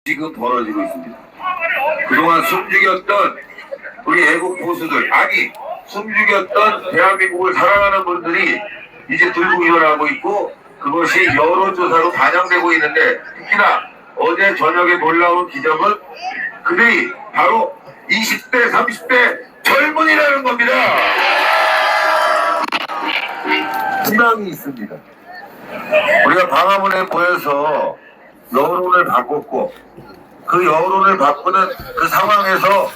지금 벌어지고 있습니다. 그동안 숨죽였던 우리 애국 보수들, 아니 숨죽였던 대한민국을 사랑하는 분들이 이제 들고 일어나고 있고, 그것이 여론조사로 반영되고 있는데, 특히나 어제 저녁에 놀라운 기적은 그들이 바로 20대 30대 젊은이라는 겁니다. 희망이 있습니다. 우리가 광화문에 모여서 여론을 바꿨고, 그 여론을 바꾸는 그 상황에서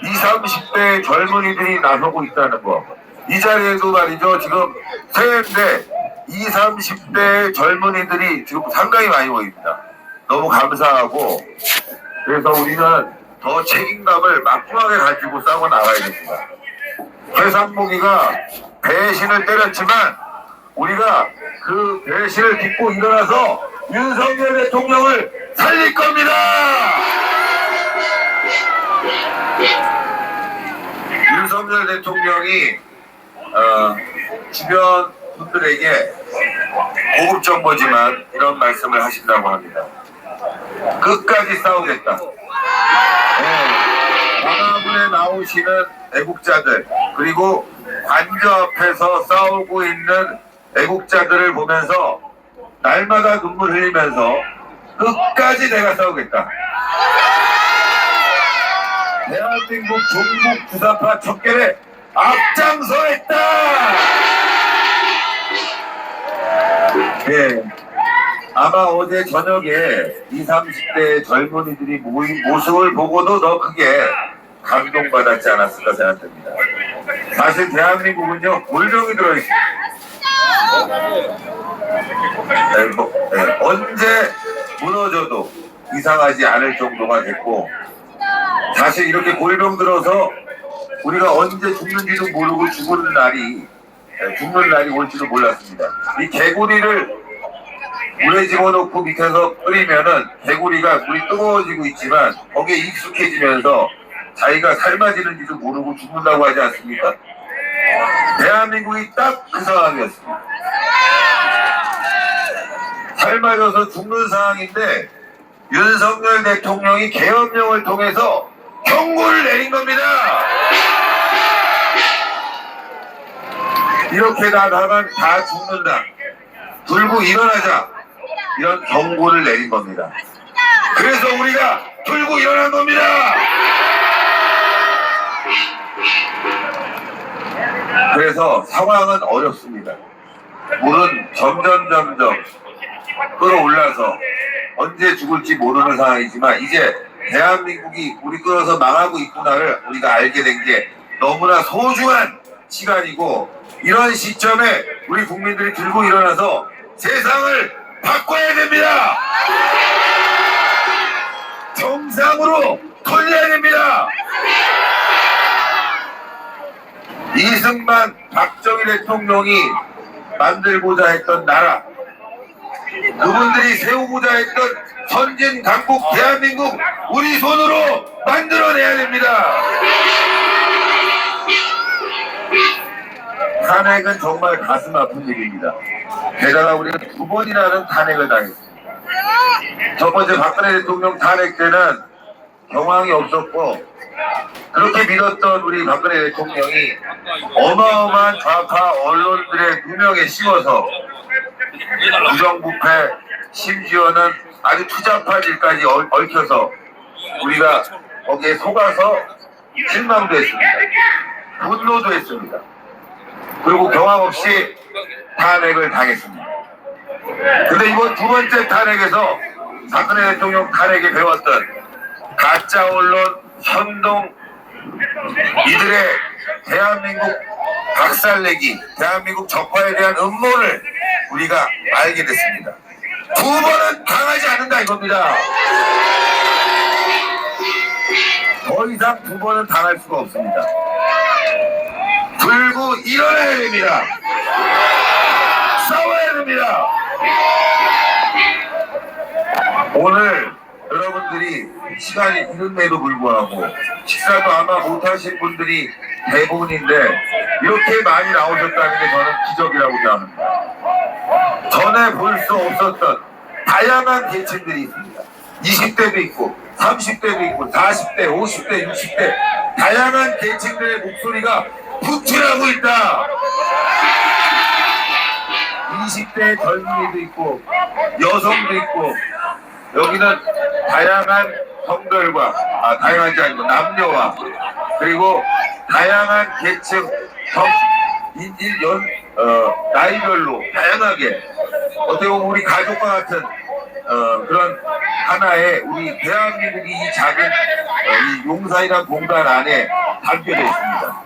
20, 30대 젊은이들이 나서고 있다는 거. 이 자리에도 말이죠, 지금 새해인데 20, 30대 젊은이들이 지금 상당히 많이 보입니다. 너무 감사하고, 그래서 우리는 더 책임감을 막중하게 가지고 싸워 나가야 됩니다. 최상목이가 배신을 때렸지만 우리가 그 배신을 딛고 일어나서 윤석열 대통령을 살릴 겁니다. 윤석열 대통령이 주변 분들에게 고급 정보지만 이런 말씀을 하신다고 합니다. 끝까지 싸우겠다. 광화문에 나오시는 애국자들, 그리고 관저 앞에서 싸우고 있는 애국자들을 보면서 날마다 눈물 흘리면서 끝까지 내가 싸우겠다. 대한민국 종북 주사파 척결에 앞장서했다. 네. 아마 어제 저녁에 20, 30대 젊은이들이 모인 모습을 보고도 더 크게 감동받았지 않았을까 생각됩니다. 사실 대한민국은요, 골병이 들어있습니다. 언제 무너져도 이상하지 않을 정도가 됐고, 사실 이렇게 골병 들어서 우리가 언제 죽는지도 모르고 죽는 날이 올지도 몰랐습니다. 이 개구리를 물에 집어넣고 밑에서 끓이면은 개구리가 물이 뜨거워지고 있지만 거기에 익숙해지면서 자기가 삶아지는지도 모르고 죽는다고 하지 않습니까? 대한민국이 딱 그 상황이었습니다. 삶아져서 죽는 상황인데 윤석열 대통령이 계엄령을 통해서 경고를 내린 겁니다. 이렇게 나가면 다 죽는다, 들고 일어나자, 이런 경고를 내린 겁니다. 그래서 우리가 들고 일어난 겁니다. 그래서 상황은 어렵습니다. 물은 점점 끌어올라서 언제 죽을지 모르는 상황이지만, 이제 대한민국이 우리 끌어서 망하고 있구나를 우리가 알게 된 게 너무나 소중한 시간이고, 이런 시점에 우리 국민들이 들고 일어나서 세상을 바꿔야 됩니다. 정상으로 돌려야 됩니다. 이승만, 박정희 대통령이 만들고자 했던 나라, 그분들이 세우고자 했던 선진 강국 대한민국, 우리 손으로 만들어내야 됩니다. 탄핵은 정말 가슴 아픈 일입니다. 게다가 우리가 2번이라는 탄핵을 당했습니다. 첫 번째 박근혜 대통령 탄핵 때는 경황이 없었고, 그렇게 믿었던 우리 박근혜 대통령이 어마어마한 좌파 언론들의 누명에 씌워서 부정부패, 심지어는 아주 투잡한 일까지 얽혀서 우리가 거기에 속아서 실망도 했습니다. 분노도 했습니다. 그리고 경황 없이 탄핵을 당했습니다. 근데 이번 두 번째 탄핵에서 박근혜 대통령 탄핵에 배웠던 가짜 언론, 선동, 이들의 대한민국 박살내기, 대한민국 적화에 대한 음모를 우리가 알게 됐습니다. 2번은 당하지 않는다 이겁니다. 더 이상 2번은 당할 수가 없습니다. 들고 일어나야 됩니다. 싸워야 됩니다. 오늘 여러분들이 시간이 이른데도 불구하고 식사도 아마 못하신 분들이 대부분인데 이렇게 많이 나오셨다는 게 저는 기적이라고 생각합니다. 전에 볼 수 없었던 다양한 계층들이 있습니다. 20대도 있고 30대도 있고 40대, 50대, 60대 다양한 계층들의 목소리가 부풀하고 있다. 20대 젊은이도 있고 여성도 있고 여기는 다양한 성별과 다양하지 않고 남녀와 그리고 다양한 계층 나이별로 다양하게 어떻게 보면 우리 가족과 같은 그런 하나의 우리 대한민국이 이 작은 이 용산이라는 공간 안에 담겨져 있습니다.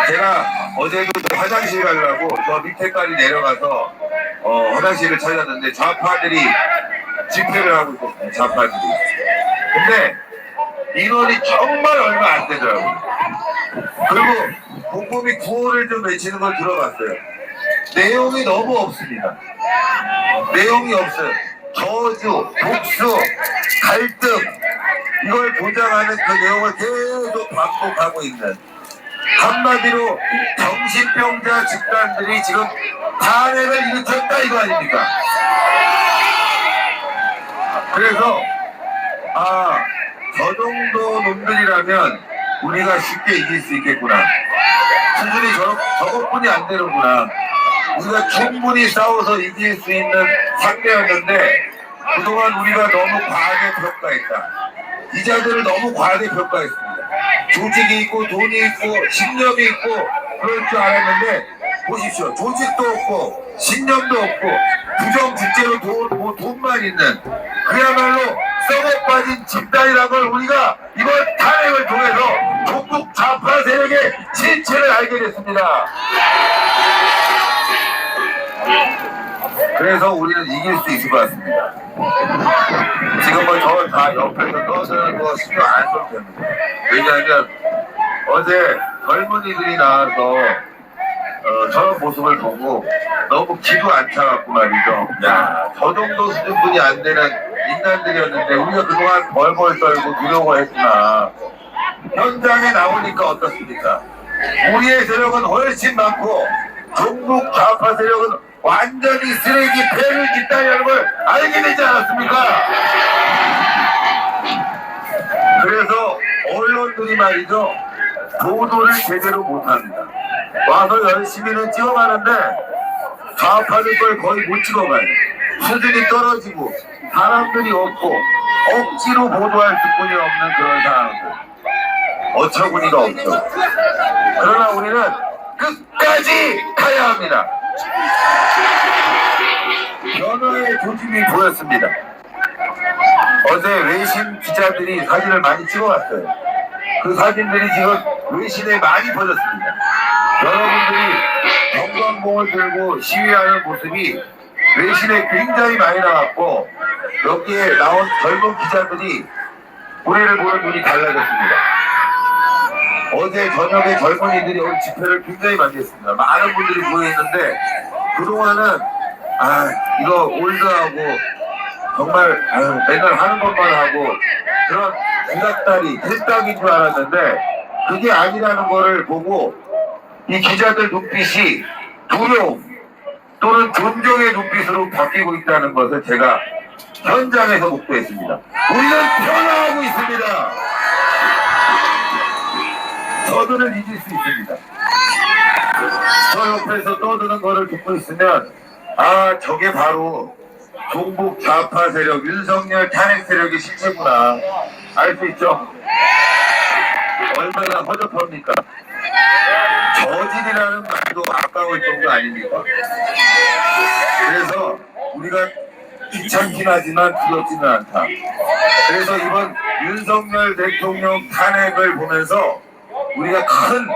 제가 어제도 화장실 가려고 저 밑에까지 내려가서 화장실을 찾았는데 좌파들이 집회를 하고 있었어요. 좌파들이. 근데 인원이 정말 얼마 안 되더라고요. 그리고 곰곰이 구호를 좀 외치는 걸 들어봤어요. 내용이 너무 없습니다. 내용이 없어요. 저주, 복수, 갈등 이걸 보장하는 그 내용을 계속 반복하고 있는 한마디로 정신병자 집단들이 지금 탄핵을 일으켰다 이거 아닙니까? 그래서 저 정도 놈들이라면 우리가 쉽게 이길 수 있겠구나. 수준이 저것뿐이 안 되는구나. 우리가 충분히 싸워서 이길 수 있는 상대였는데 그동안 우리가 너무 과하게 평가했다. 이 자들을 너무 과하게 평가했습니다. 조직이 있고 돈이 있고 신념이 있고 그럴 줄 알았는데 보십시오. 조직도 없고 신념도 없고 부정부패로 돈만 있는 그야말로 썩어 빠진 집단이라는 걸 우리가 이번 탄핵을 통해서 전국 좌파 세력의 실체를 알게 됐습니다. 그래서 우리는 이길 수 있을 것 같습니다. 지금 저 다 옆에서 떠드는 거 신경 안 써도 됩니다. 왜냐하면 어제 젊은이들이 나와서 저런 모습을 보고 너무 기도 안 차갖고 말이죠. 야, 저 정도 수준분이 안 되는 인간들이었는데 우리가 그동안 벌벌 떨고 두려워 했구나. 현장에 나오니까 어떻습니까? 우리의 세력은 훨씬 많고 전국 좌파 세력은 완전히 쓰레기 폐를 짓다는 걸 알게 되지 않았습니까? 그래서 언론들이 말이죠 보도를 제대로 못합니다. 와서 열심히는 찍어가는데 좌파들 걸 거의 못 찍어가요. 수준이 떨어지고 사람들이 없고 억지로 보도할 수뿐이 없는 그런 상황들. 어처구니가 없죠. 그러나 우리는 끝까지 가야 합니다. 변화의 조짐이 보였습니다. 어제 외신 기자들이 사진을 많이 찍어왔어요. 그 사진들이 지금 외신에 많이 퍼졌습니다. 여러분들이 경광봉을 들고 시위하는 모습이 외신에 굉장히 많이 나왔고 여기에 나온 젊은 기자들이 우리를 보는 눈이 달라졌습니다. 어제 저녁에 젊은이들이 오늘 집회를 굉장히 많이 했습니다. 많은 분들이 모여있는데 그동안은 이거 올드하고 정말 맨날 하는 것만 하고 그런 구닥다리, 틀딱인 줄 알았는데 그게 아니라는 거를 보고 이 기자들 눈빛이 두려움 또는 존경의 눈빛으로 바뀌고 있다는 것을 제가 현장에서 목도했습니다. 우리는 변화하고 있습니다. 저들을 이길 수 있습니다. 저 옆에서 떠드는 거를 듣고 있으면 저게 바로 종북 좌파 세력, 윤석열 탄핵 세력의 실체구나 알 수 있죠? 얼마나 허접합니까? 저질이라는 말도 아까울 정도 아닙니까? 그래서 우리가 귀찮긴 하지만 두렵지는 않다. 그래서 이번 윤석열 대통령 탄핵을 보면서 우리가 큰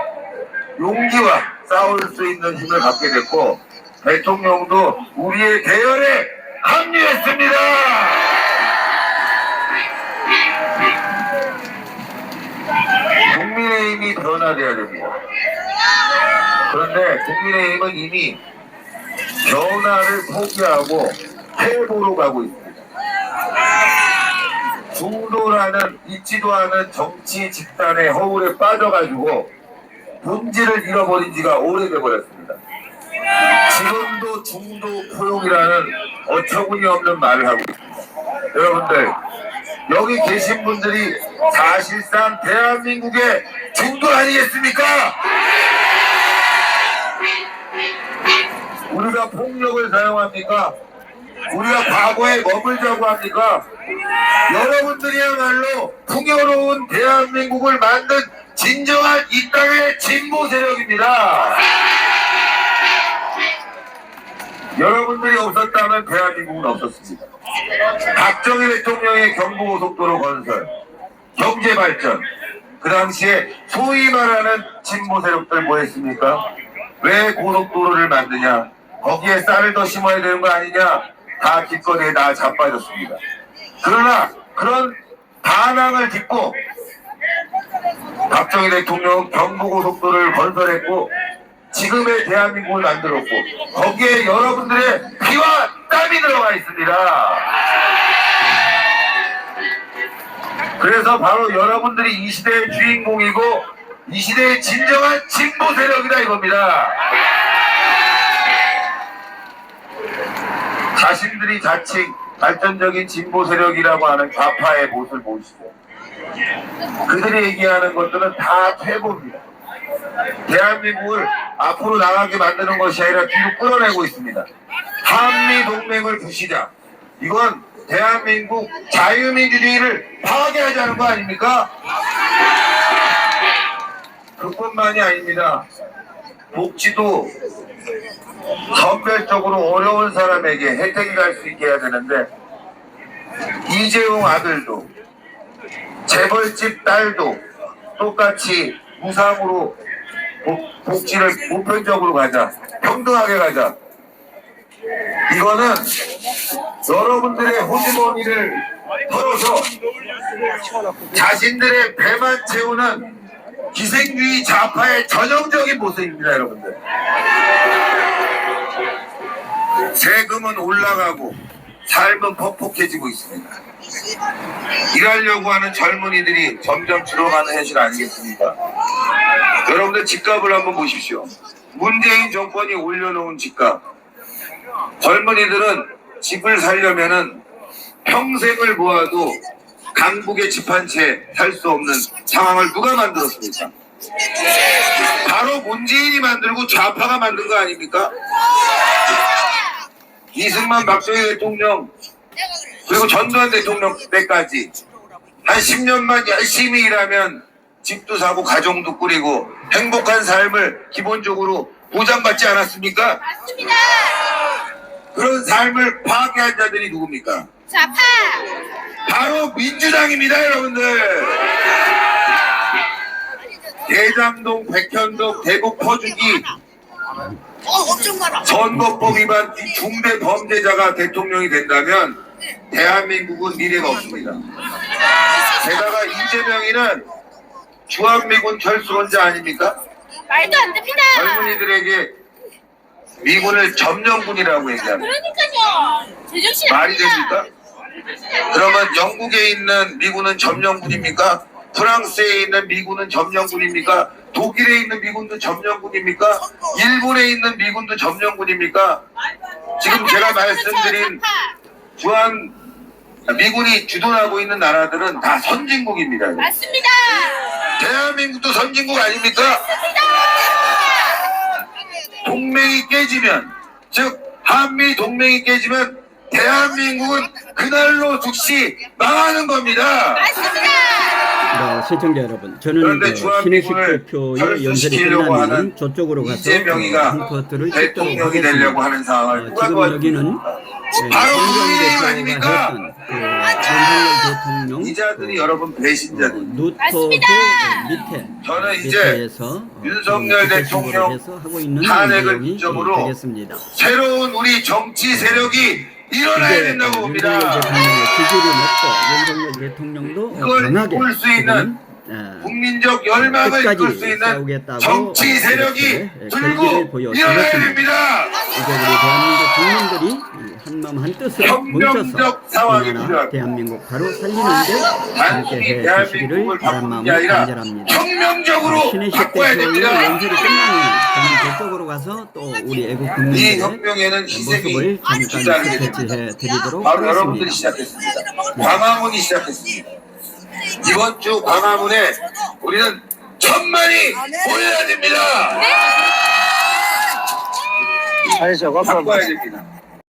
용기와 싸울 수 있는 힘을 갖게 됐고 대통령도 우리의 대열에 합류했습니다. 국민의힘이 변화돼야 됩니다. 그런데 국민의힘은 이미 변화를 포기하고 퇴보로 가고 있습니다. 중도라는 있지도 않은 정치 집단의 허울에 빠져가지고 본질을 잃어버린 지가 오래돼 버렸습니다. 지금도 중도 포용이라는 어처구니 없는 말을 하고 있습니다. 여러분들 여기 계신 분들이 사실상 대한민국의 중도 아니겠습니까? 우리가 폭력을 사용합니까? 우리가 과거에 머물자고 합니까? 여러분들이야말로 풍요로운 대한민국을 만든 진정한 이 땅의 진보 세력입니다. 여러분들이 없었다면 대한민국은 없었습니다. 박정희 대통령의 경부고속도로 건설, 경제발전, 그 당시에 소위 말하는 진보 세력들 뭐 했습니까? 왜 고속도로를 만드냐? 거기에 쌀을 더 심어야 되는 거 아니냐? 다 길거리에 다 자빠졌습니다. 그러나 그런 반항을 딛고 박정희 대통령은 경부고속도로를 건설했고 지금의 대한민국을 만들었고 거기에 여러분들의 피와 땀이 들어가 있습니다. 그래서 바로 여러분들이 이 시대의 주인공이고 이 시대의 진정한 진보 세력이다 이겁니다. 자신들이 자칭 발전적인 진보 세력이라고 하는 좌파의 모습을 보시고 그들이 얘기하는 것들은 다 퇴보입니다. 대한민국을 앞으로 나가게 만드는 것이 아니라 뒤로 끌어내고 있습니다. 한미동맹을 부시자. 이건 대한민국 자유민주주의를 파괴하자는 거 아닙니까? 그뿐만이 아닙니다. 복지도 선별적으로 어려운 사람에게 혜택이 갈 수 있게 해야 되는데 이재용 아들도 재벌집 딸도 똑같이 무상으로 복지를 보편적으로 가자, 평등하게 가자. 이거는 여러분들의 호주머니를 털어서 자신들의 배만 채우는 기생주의 좌파의 전형적인 모습입니다, 여러분들. 세금은 올라가고 삶은 퍽퍽해지고 있습니다. 일하려고 하는 젊은이들이 점점 줄어가는 현실 아니겠습니까? 여러분들 집값을 한번 보십시오. 문재인 정권이 올려놓은 집값. 젊은이들은 집을 살려면은 평생을 모아도 강북에 집 한 채 살 수 없는 상황을 누가 만들었습니까? 바로 문재인이 만들고 좌파가 만든 거 아닙니까? 이승만 박정희 대통령 그리고 전두환 대통령 때까지 한 10년만 열심히 일하면 집도 사고 가정도 꾸리고 행복한 삶을 기본적으로 보장받지 않았습니까? 맞습니다. 그런 삶을 파괴한 자들이 누굽니까? 좌파. 바로 민주당입니다, 여러분들. 대장동, 백현동, 대구 퍼주기 엄청 많아. 선거법 위반 중대 범죄자가 대통령이 된다면 대한민국은 미래가 없습니다. 게다가 이재명이는 주한미군 결수론자 아닙니까? 말도 안 됩니다. 젊은이들에게 미군을 점령군이라고 얘기합니다. 그러니까요. 제정신 말이 아닙니다. 됩니까? 그러면 영국에 있는 미군은 점령군입니까? 프랑스에 있는 미군은 점령군입니까? 독일에 있는 미군도 점령군입니까? 일본에 있는 미군도 점령군입니까? 지금 제가 말씀드린 주한 미군이 주둔하고 있는 나라들은 다 선진국입니다. 맞습니다. 대한민국도 선진국 아닙니까? 동맹이 깨지면, 즉 한미 동맹이 깨지면 대한민국은 그날로 즉시 망하는 겁니다. 맞습니다. 시청자 여러분, 저는 그런데 신혜식 주한미군을 대표의 연설이 결수시키려고 끝나면 하는 저쪽으로 가서 이재명이가 한 커트를 찍도록 대통령이 되려고 하겠습니다. 하는 상황을 누가 지금 여기는 도와줍니까? 바로 국민의힘 아닙니까? 했던 윤석열 대통령 이자들이 여러분 배신자들. 노트북 맞습니다. 밑에 저는 이제 밑에서 윤석열 대통령 해서 하고 있는 탄핵을 내용이 기점으로 되겠습니다. 새로운 우리 정치 세력이 일어나야 된다고 윤석열 봅니다. 대통령의 지지율이 높고 윤석열 대통령도 그걸 강하게 볼 수 있는 지금 국민적 열망을 이끌 수 끝까지 있는 싸우겠다고 정치 세력이 이렇게 들고 결기를 보여주었습니다. 일어나야 됩니다. 이제 우리 대한민국 국민들이 한마음 한뜻으로 뭉쳐서 혁명적 상황이 우리나라 필요합니다. 대한민국 바로 살리는데 함께해 단순히 주시기를 대한민국을 바란 바꾸는 마음을 게 아니라 간절합니다. 혁명적으로 신의식 바꿔야 대표의 됩니다. 연설이 끝나면 저는 저쪽으로 가서 또 우리 애국 이 국민들의 혁명에는 희생이 모습을 잠깐 있다는 게 스케치해 드리도록 바로 여러분들이 하겠습니다. 시작했습니다. 광화문이 시작했습니다. 이번 주 광화문에 우리는 1000만이 모여야 됩니다. 아니 저거 바꿔야 됩니다.